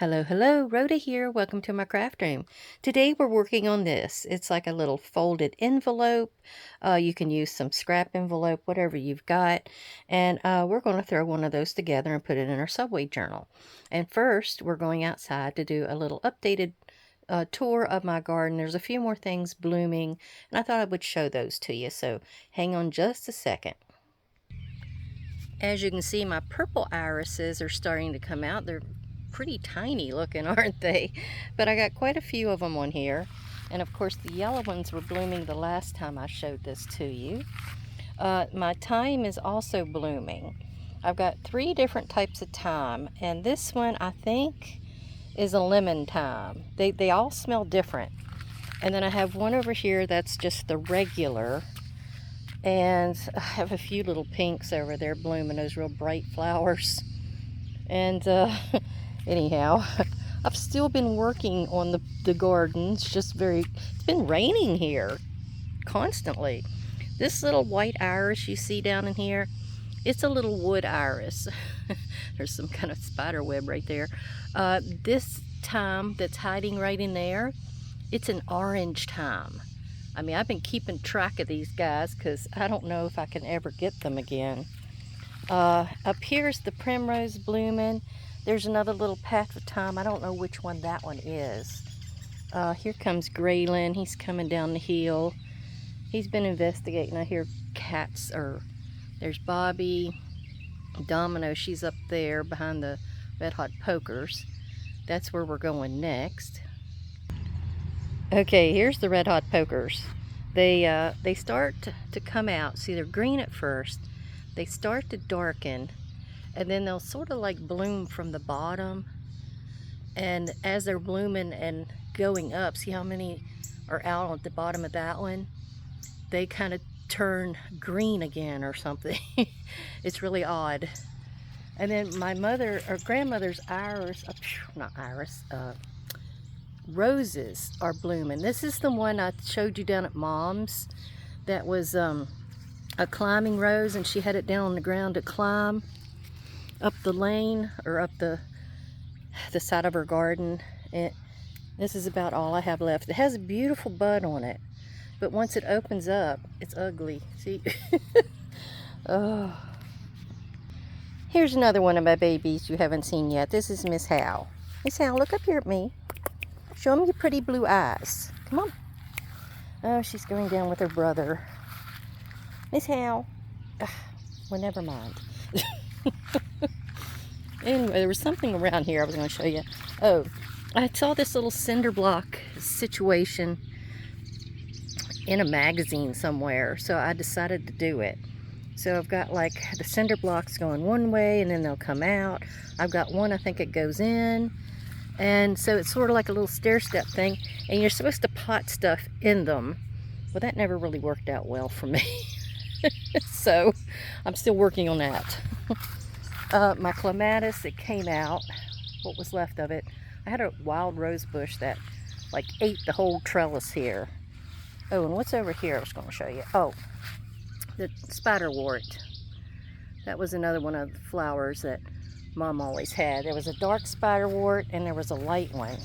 Hello, hello, Rhoda here. Welcome to my craft room. Today we're working on this. It's like a little folded envelope. You can use some scrap envelope, whatever you've got. And we're going to throw one of those together and put it in our subway journal. And first, we're going outside to do a little updated tour of my garden. There's a few more things blooming, and I thought I would show those to you. So hang on just a second. As you can see, my purple irises are starting to come out. They're pretty tiny looking, aren't they? But I got quite a few of them on here. And of course, the yellow ones were blooming the last time I showed this to you. My thyme is also blooming. I've got 3 different types of thyme, and this one I think is a lemon thyme. They all smell different. And then I have one over here that's just the regular. And I have a few little pinks over there blooming, those real bright flowers. And anyhow, I've still been working on the garden. It's been raining here constantly. This little white iris you see down in here, it's a little wood iris. There's some kind of spider web right there. This thyme that's hiding right in there, it's an orange thyme. I mean, I've been keeping track of these guys because I don't know if I can ever get them again. Up here's the primrose blooming. There's another little patch of thyme. I don't know which one that one is. Here comes Graylin. He's coming down the hill. He's been investigating. I hear cats. There's Bobby. Domino, she's up there behind the red hot pokers. That's where we're going next. Okay, here's the red hot pokers. They start to come out. See, they're green at first. They start to darken, and then they'll sort of like bloom from the bottom. And as they're blooming and going up, see how many are out at the bottom of that one? They kind of turn green again or something. It's really odd. And then my grandmother's roses are blooming. This is the one I showed you down at Mom's. That was a climbing rose, and she had it down on the ground to climb up the lane or up the side of her garden. This is about all I have left. It has a beautiful bud on it, but once it opens up, it's ugly. See? Oh. Here's another one of my babies you haven't seen yet. This is Miss Hal. Miss Hal, look up here at me. Show me your pretty blue eyes. Come on. Oh, she's going down with her brother. Miss Hal. Well, never mind. Anyway, there was something around here I was going to show you. Oh, I saw this little cinder block situation in a magazine somewhere, so I decided to do it. So I've got like the cinder blocks going one way, and then they'll come out. I've got one, I think it goes in. And so it's sort of like a little stair-step thing, and you're supposed to pot stuff in them. Well, that never really worked out well for me. So I'm still working on that. My clematis, it came out, what was left of it. I had a wild rose bush that like ate the whole trellis here. Oh, and what's over here I was going to show you? Oh, the spiderwort. That was another one of the flowers that Mom always had. There was a dark spiderwort and there was a light one.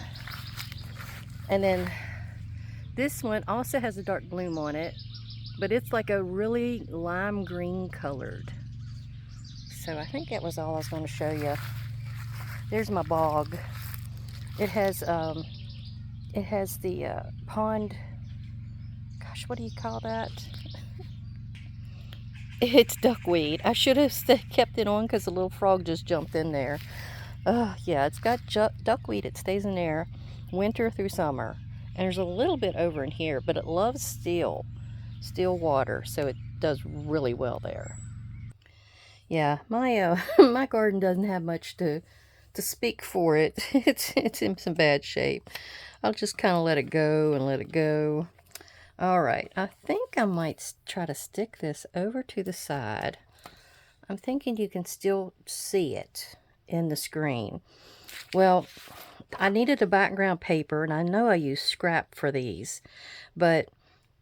And then this one also has a dark bloom on it, but it's like a really lime green colored. So I think that was all I was going to show you. There's my bog. It has the pond, gosh, what do you call that? It's duckweed. I should have kept it on because the little frog just jumped in there. Yeah, it's got duckweed. It stays in there winter through summer. And there's a little bit over in here, but it loves still water, so it does really well there. Yeah, my my garden doesn't have much to speak for it. It's in some bad shape. I'll just kind of let it go and let it go. All right, I think I might try to stick this over to the side. I'm thinking you can still see it in the screen. Well, I needed a background paper, and I know I use scrap for these, but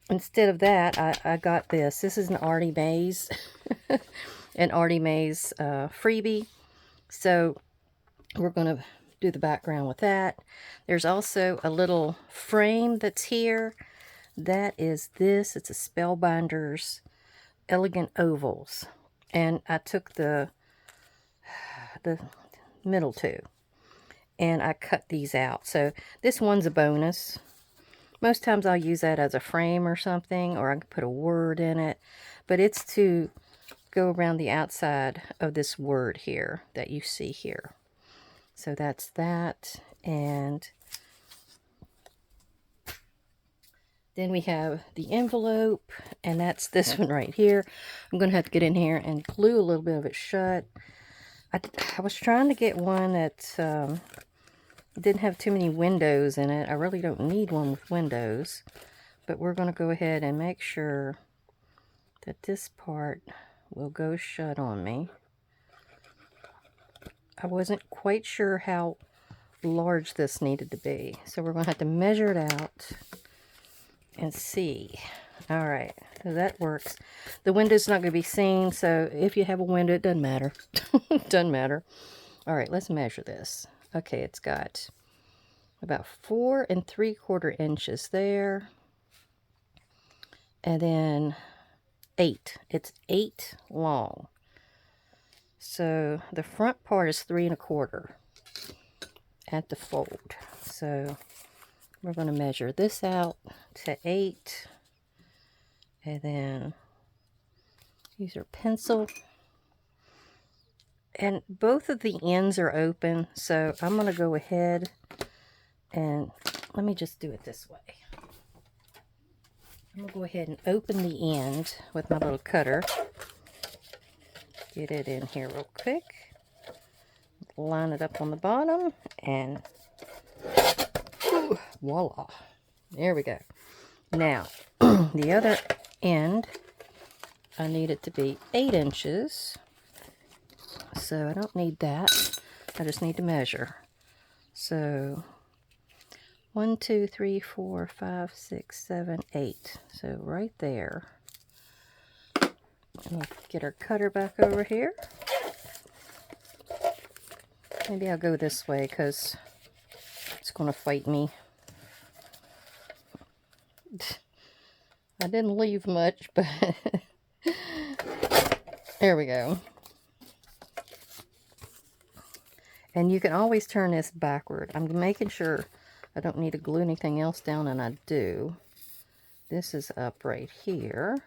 instead of that, I got this. This is an Artie Mays, an Artie Mays freebie. So we're going to do the background with that. There's also a little frame that's here. That is this. It's a Spellbinders Elegant Ovals. And I took the middle two and I cut these out. So this one's a bonus. Most times I'll use that as a frame or something, or I can put a word in it. But it's to go around the outside of this word here that you see here. So that's that. And then we have the envelope, and that's this one right here. I'm going to have to get in here and glue a little bit of it shut. I was trying to get one that didn't have too many windows in it. I really don't need one with windows. But we're going to go ahead and make sure that this part will go shut on me. I wasn't quite sure how large this needed to be. So we're going to have to measure it out and see. Alright, so that works. The window's not going to be seen, so if you have a window, it doesn't matter. Doesn't matter. Alright, let's measure this. Okay, it's got about 4 3/4 inches there. And then 8. It's 8 long. So the front part is 3 1/4 at the fold. So we're going to measure this out to 8. And then use our pencil. And both of the ends are open. So I'm going to go ahead and let me just do it this way. I'm going to go ahead and open the end with my little cutter. Get it in here real quick. Line it up on the bottom and voila. There we go. Now, the other end, I need it to be 8 inches. So I don't need that. I just need to measure. So 1, 2, 3, 4, 5, 6, 7, 8. So right there. We'll get our cutter back over here. Maybe I'll go this way because it's going to fight me. I didn't leave much, but there we go. And you can always turn this backward. I'm making sure I don't need to glue anything else down, and I do. This is up right here.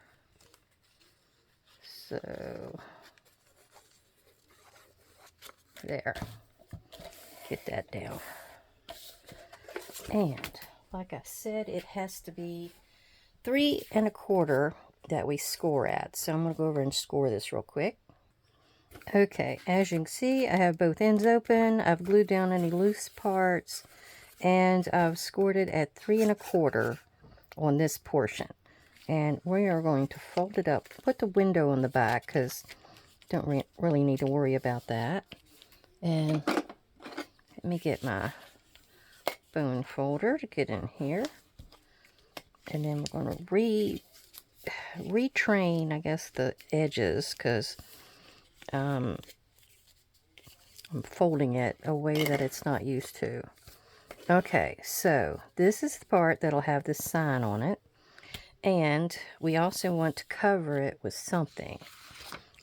So, there. Get that down. And, like I said, it has to be 3 1/4 that we score at. So I'm going to go over and score this real quick. Okay, as you can see, I have both ends open. I've glued down any loose parts. And I've scored it at 3 1/4 on this portion. And we are going to fold it up. Put the window on the back because don't really need to worry about that. And let me get my bone folder to get in here. And then we're going to retrain, I guess, the edges because I'm folding it a way that it's not used to. Okay, so this is the part that'll have this sign on it. And we also want to cover it with something.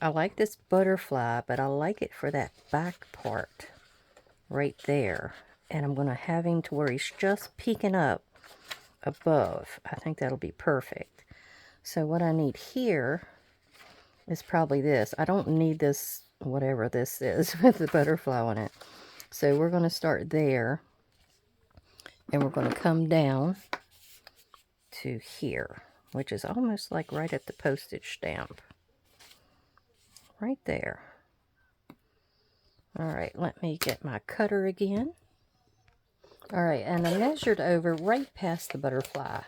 I like this butterfly, but I like it for that back part right there. And I'm going to have him to where he's just peeking up above. I think that'll be perfect. So what I need here is probably this. I don't need this, whatever this is, with the butterfly on it. So we're going to start there. And we're going to come down to here, which is almost like right at the postage stamp. Right there. Alright, let me get my cutter again. Alright, and I measured over right past the butterfly.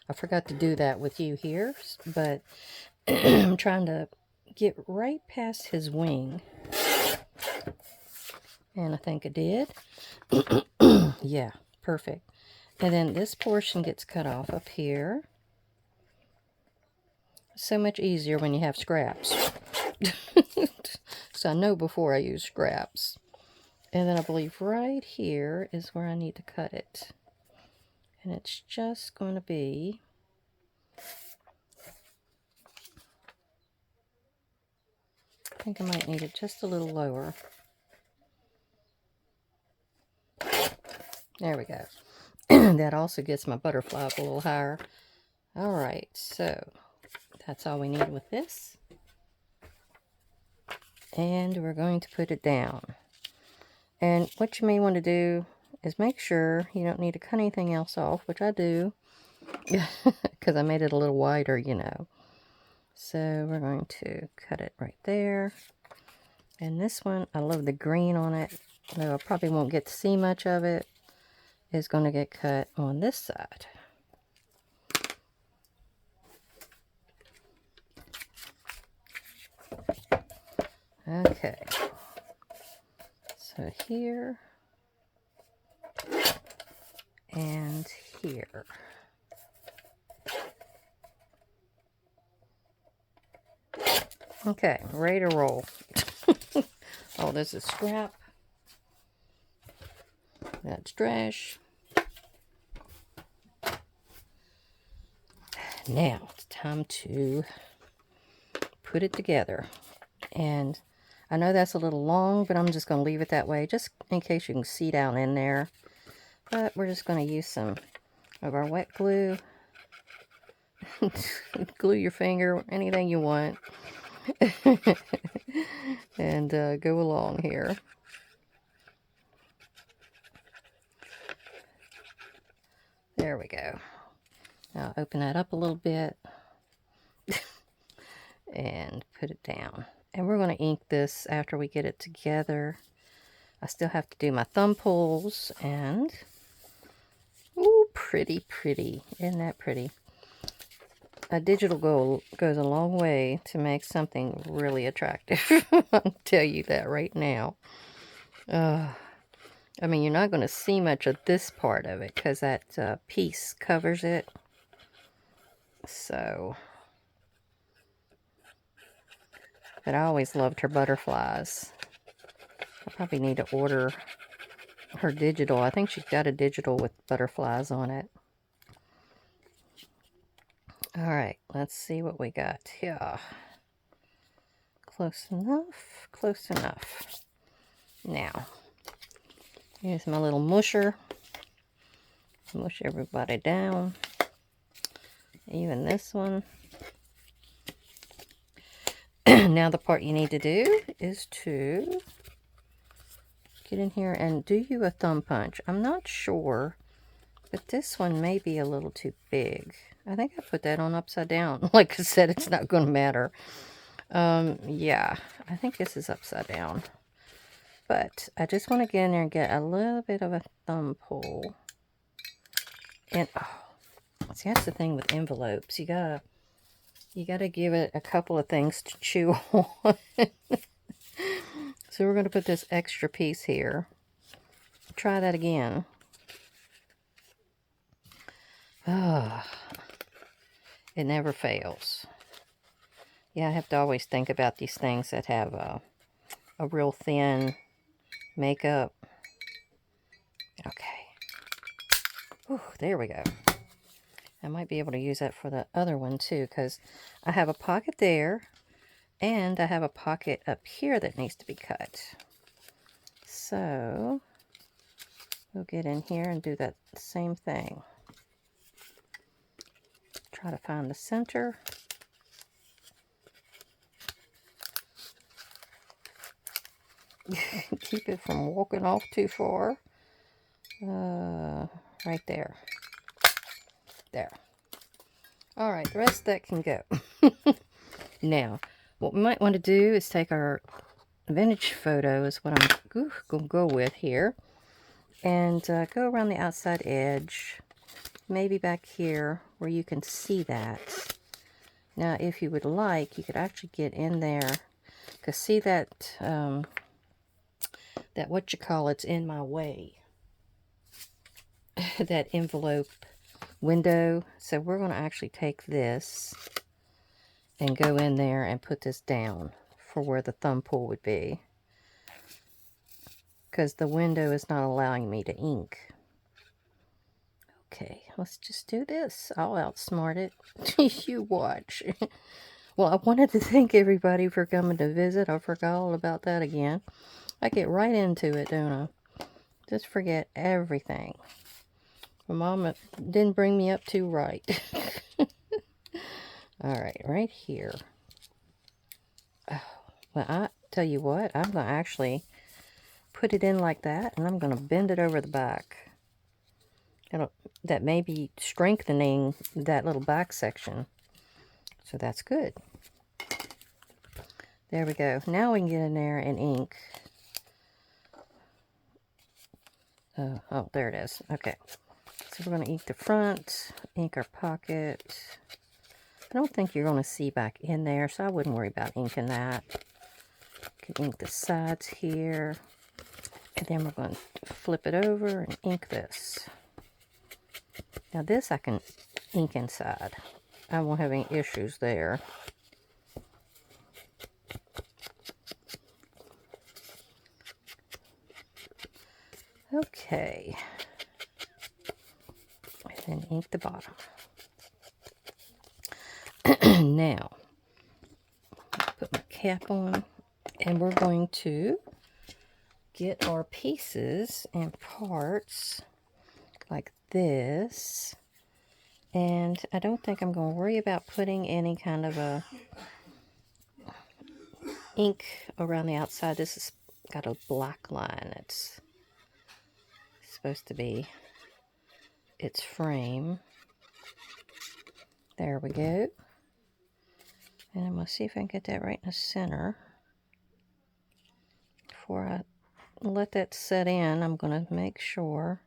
I forgot to do that with you here, but I'm trying to get right past his wing. And I think I did. Yeah, perfect. And then this portion gets cut off up here. So much easier when you have scraps. So I know before I use scraps. And then I believe right here is where I need to cut it. And it's just going to be I think I might need it just a little lower. There we go. That also gets my butterfly up a little higher. Alright, so that's all we need with this. And we're going to put it down. And what you may want to do is make sure you don't need to cut anything else off, which I do, because I made it a little wider, you know. So we're going to cut it right there. And this one, I love the green on it, though I probably won't get to see much of it, is going to get cut on this side. Okay, so here and here. Okay, ready to roll. Oh, this is scrap. That's trash. Now it's time to put it together. And I know that's a little long, but I'm just going to leave it that way, just in case you can see down in there. But we're just going to use some of our wet glue. Glue your finger, anything you want. And go along here. There we go. Now open that up a little bit. And put it down. And we're going to ink this after we get it together. I still have to do my thumb pulls, and ooh, pretty, pretty. Isn't that pretty? A digital goes a long way to make something really attractive. I'll tell you that right now. I mean, you're not going to see much of this part of it because that piece covers it. So, but I always loved her butterflies. I probably need to order her digital. I think she's got a digital with butterflies on it. Alright, let's see what we got here. Close enough, close enough. Now, here's my little musher. Mush everybody down. Even this one. Now the part you need to do is to get in here and do you a thumb punch. I'm not sure, but this one may be a little too big. I think I put that on upside down. Like I said, it's not going to matter. Yeah, I think this is upside down. But I just want to get in there and get a little bit of a thumb pull. And, oh, see, that's the thing with envelopes. You gotta give it a couple of things to chew on. So we're going to put this extra piece here. Try that again. Ah, it never fails. Yeah, I have to always think about these things that have a real thin makeup. Okay. Ooh, there we go. I might be able to use that for the other one too, because I have a pocket there, and I have a pocket up here that needs to be cut. So, we'll get in here and do that same thing. Try to find the center. Keep it from walking off too far. Right there. There. Alright, the rest of that can go. Now, what we might want to do is take our vintage photo, is what I'm going to go with here, and go around the outside edge, maybe back here where you can see that. Now, if you would like, you could actually get in there, because see that, that what you call it's in my way. That envelope window. So we're going to actually take this and go in there and put this down for where the thumb pull would be. because the window is not allowing me to ink. Okay, let's just do this. I'll outsmart it. You watch. Well, I wanted to thank everybody for coming to visit. I forgot all about that again. I get right into it, don't I? Just forget everything. My mama didn't bring me up too right. Alright, right here. Oh, well, I tell you what, I'm going to actually put it in like that, and I'm going to bend it over the back. That may be strengthening that little back section. So that's good. There we go. Now we can get in there and ink. Oh, there it is. Okay. So we're going to ink the front, ink our pocket. I don't think you're going to see back in there, so I wouldn't worry about inking that. You can ink the sides here. And then we're going to flip it over and ink this. Now this I can ink inside. I won't have any issues there. Okay. And then ink the bottom. Now, put my cap on, and we're going to get our pieces and parts like this. And I don't think I'm going to worry about putting any kind of a ink around the outside. This has got a black line. It's supposed to be its frame. There we go. And I'm going to see if I can get that right in the center. Before I let that set in, I'm going to make sure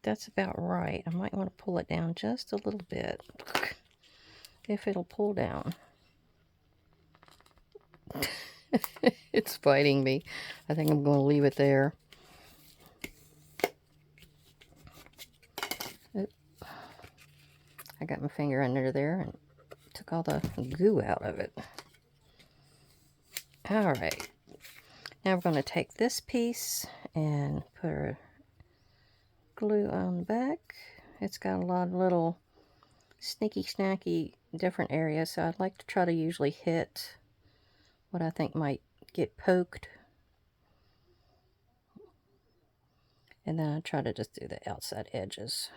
that's about right. I might want to pull it down just a little bit. If it'll pull down. It's fighting me. I think I'm going to leave it there. Oop. I got my finger under there and took all the goo out of it. Alright. Now we're going to take this piece and put our glue on the back. It's got a lot of little sneaky snacky different areas, so I'd like to try to usually hit what I think might get poked. And then I try to just do the outside edges.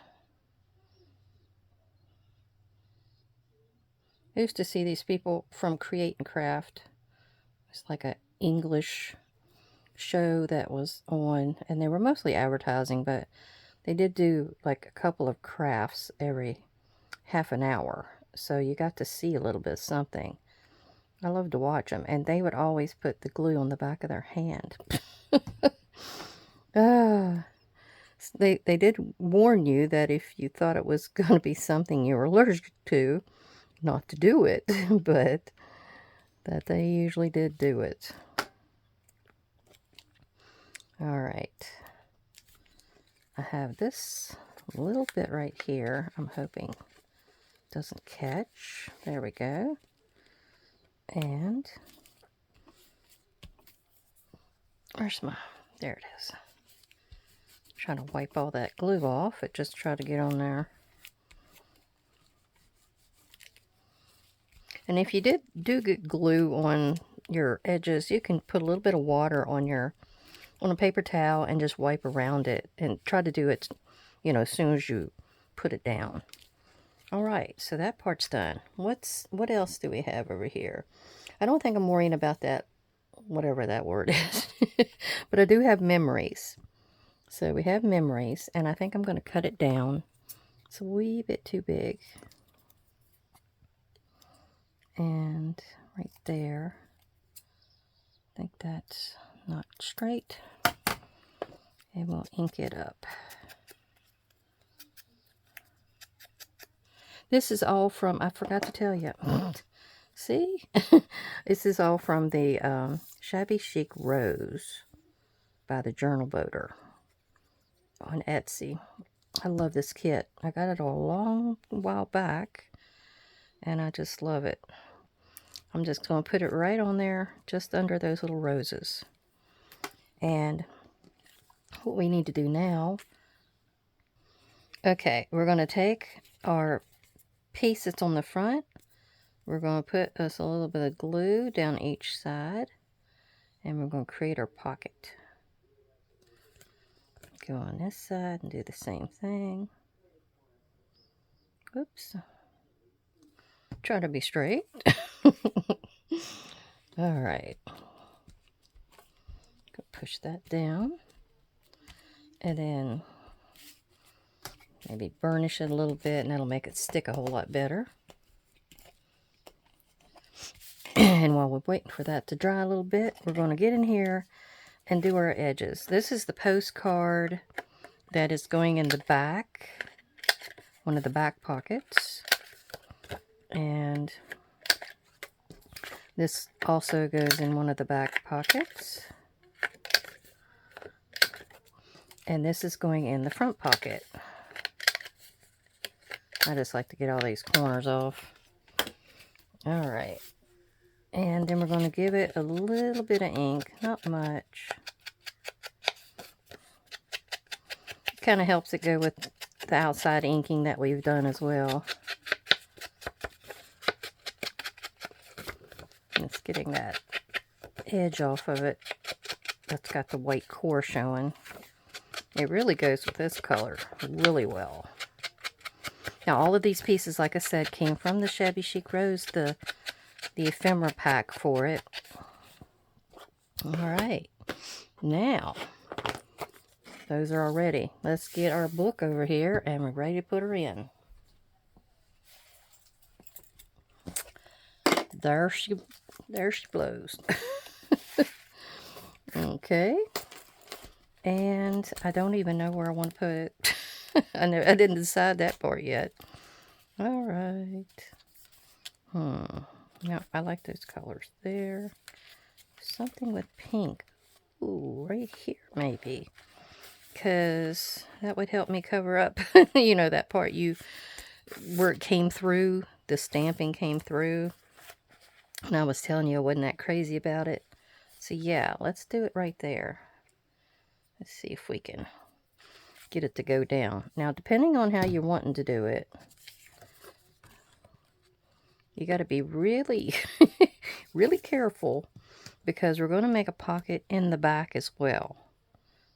I used to see these people from Create and Craft. It's like an English show that was on, and they were mostly advertising, but they did do like a couple of crafts every half an hour. So you got to see a little bit of something. I love to watch them, and they would always put the glue on the back of their hand. They did warn you that if you thought it was going to be something you were allergic to, not to do it, but that they usually did do it. Alright. I have this little bit right here. I'm hoping it doesn't catch. There we go. And where's my, there it is. Trying to wipe all that glue off. It just tried to get on there. And if you do get glue on your edges, you can put a little bit of water on a paper towel and just wipe around it and try to do it, you know, as soon as you put it down. All right, so that part's done. What else do we have over here? I don't think I'm worrying about that, whatever that word is. But I do have memories. So we have memories, and I think I'm going to cut it down. It's a wee bit too big. And right there, I think that's not straight. And we'll ink it up. This is all from, I forgot to tell you. See? This is all from the Shabby Chic Rose by the Journal Boater on Etsy. I love this kit. I got it a long while back, and I just love it. I'm just going to put it right on there, just under those little roses. And what we need to do now, okay, we're going to take our piece that's on the front. We're going to put us a little bit of glue down each side, and we're going to create our pocket. Go on this side and do the same thing. Oops. Try to be straight. All right. Go push that down. And then maybe burnish it a little bit, and that'll make it stick a whole lot better. And while we're waiting for that to dry a little bit, we're going to get in here and do our edges. This is the postcard that is going in the back, one of the back pockets. And this also goes in one of the back pockets. And this is going in the front pocket. I just like to get all these corners off. All right. And then we're going to give it a little bit of ink, not much. Kind of helps it go with the outside inking that we've done as well. And it's getting that edge off of it that's got the white core showing. It really goes with this color really well. Now all of these pieces, like I said, came from the Shabby Chic Rose, the ephemera pack for it. Alright, now those are all ready. Let's get our book over here and we're ready to put her in. There she blows. Okay. And I don't even know where I want to put it. I didn't decide that part yet. All right. Now I like those colors there. Something with pink. Ooh, right here maybe. Because that would help me cover up, you know, that part where it came through, the stamping came through. And I was telling you I wasn't that crazy about it. So yeah, let's do it right there. Let's see if we can get it to go down. Now, depending on how you're wanting to do it, you got to be really, really careful, because we're going to make a pocket in the back as well.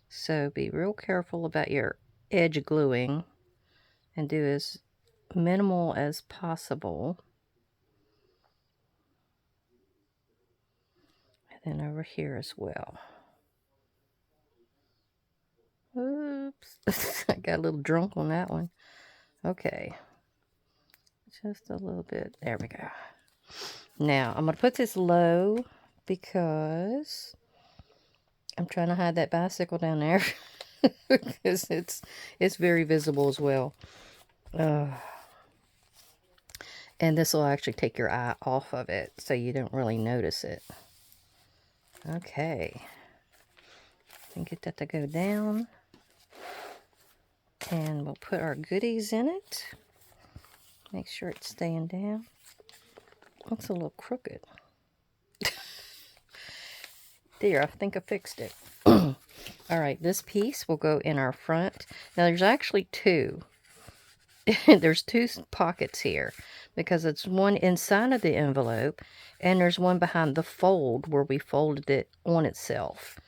So be real careful about your edge gluing and do as minimal as possible. And then over here as well. Oops. I got a little drunk on that one. Okay. Just a little bit. There we go. Now, I'm going to put this low because I'm trying to hide that bicycle down there. Because it's very visible as well. And this will actually take your eye off of it, so you don't really notice it. Okay. And get that to go down. And we'll put our goodies in it. Make sure it's staying down. Looks a little crooked. There, I think I fixed it. Alright, this piece will go in our front. Now, there's actually two. There's two pockets here, because it's one inside of the envelope, and there's one behind the fold where we folded it on itself.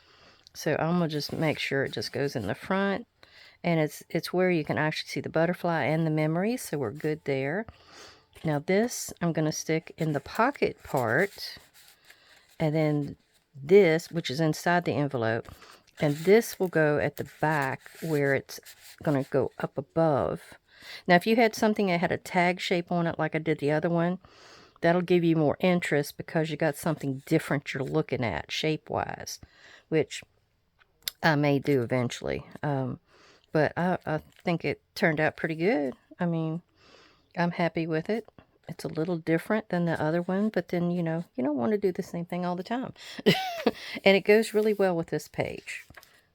So I'm going to just make sure it just goes in the front. And it's where you can actually see the butterfly and the memory, so we're good there. Now this, I'm going to stick in the pocket part, and then this, which is inside the envelope, and this will go at the back where it's going to go up above. Now if you had something that had a tag shape on it like I did the other one, that'll give you more interest because you got something different you're looking at shape-wise, which I may do eventually. But I think it turned out pretty good. I mean, I'm happy with it. It's a little different than the other one, but then, you know, you don't want to do the same thing all the time. And it goes really well with this page,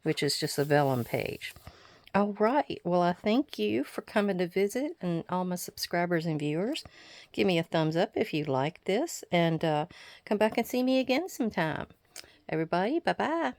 which is just a vellum page. All right. Well, I thank you for coming to visit, and all my subscribers and viewers. Give me a thumbs up if you like this, and come back and see me again sometime. Everybody, bye-bye.